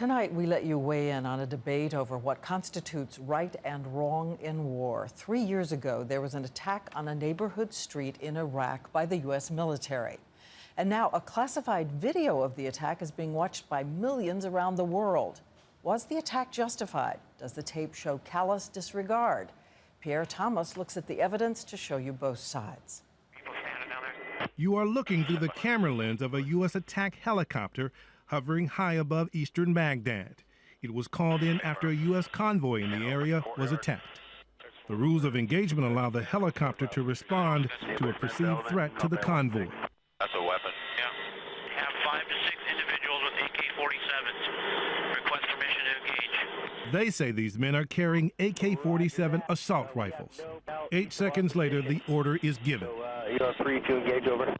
Tonight, we let you weigh in on a debate over what constitutes right and wrong in war. 3 years ago, there was an attack on a neighborhood street in Iraq by the U.S. military. And now a classified video of the attack is being watched by millions around the world. Was the attack justified? Does the tape show callous disregard? Pierre Thomas looks at the evidence to show you both sides. You are looking through the camera lens of a U.S. attack helicopter hovering high above eastern Baghdad. It was called in after a U.S. convoy in the area was attacked. The rules of engagement allow the helicopter to respond to a perceived threat to the convoy. That's a weapon. Yeah. Have 5 to 6 individuals with AK-47s. Request permission to engage. They say these men are carrying AK-47 assault rifles. 8 seconds later, the order is given. You are free to engage, over. All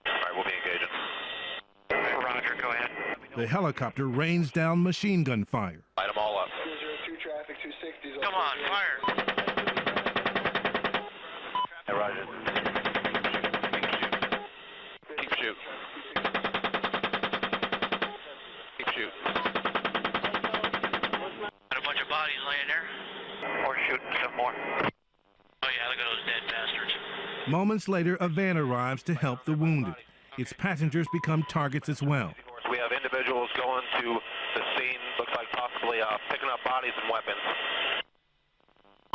right, we'll be engaging. Roger, go ahead. The helicopter rains down machine gun fire. Light them all up. 202 traffic, 260. Come on, fire. Hey, Roger. Keep shooting. Keep shooting. Got a bunch of bodies laying there. Or shooting some more. Oh yeah, look at those dead bastards. Moments later, a van arrives to help the wounded. Its passengers become targets as well. We have individuals going to the scene, looks like possibly picking up bodies and weapons.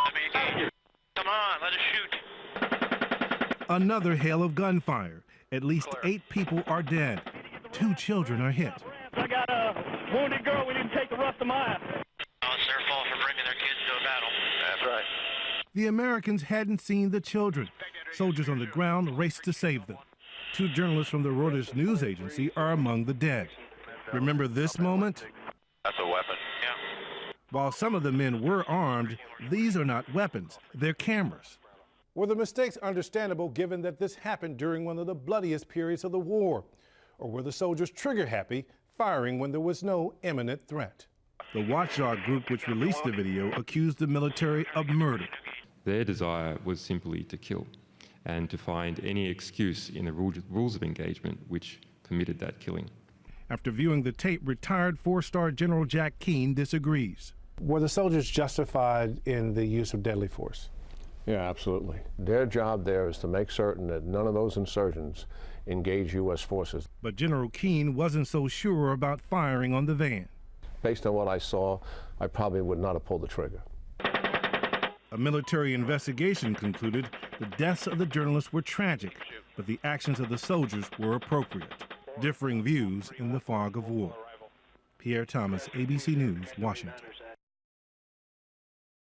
Let me engage. Come on, let us shoot. Another hail of gunfire. At least 8 people are dead. 2 children are hit. I got a wounded girl. We didn't take the rest of mine. Oh, it's their fault for bringing their kids to a battle. That's right. The Americans hadn't seen the children. Soldiers on the ground raced to save them. 2 journalists from the Reuters news agency are among the dead. Remember this moment? That's a weapon. Yeah. While some of the men were armed, these are not weapons, they're cameras. Were the mistakes understandable given that this happened during one of the bloodiest periods of the war? Or were the soldiers trigger happy, firing when there was no imminent threat? The watchdog group which released the video accused the military of murder. Their desire was simply to kill and to find any excuse in the rules of engagement which permitted that killing. After viewing the tape, retired 4-star General Jack Keane disagrees. Were the soldiers justified in the use of deadly force? Yeah, absolutely. Their job there is to make certain that none of those insurgents engage U.S. forces. But General Keane wasn't so sure about firing on the van. Based on what I saw, I probably would not have pulled the trigger. A military investigation concluded the deaths of the journalists were tragic, but the actions of the soldiers were appropriate. Differing views in the fog of war. Pierre Thomas, ABC News, Washington.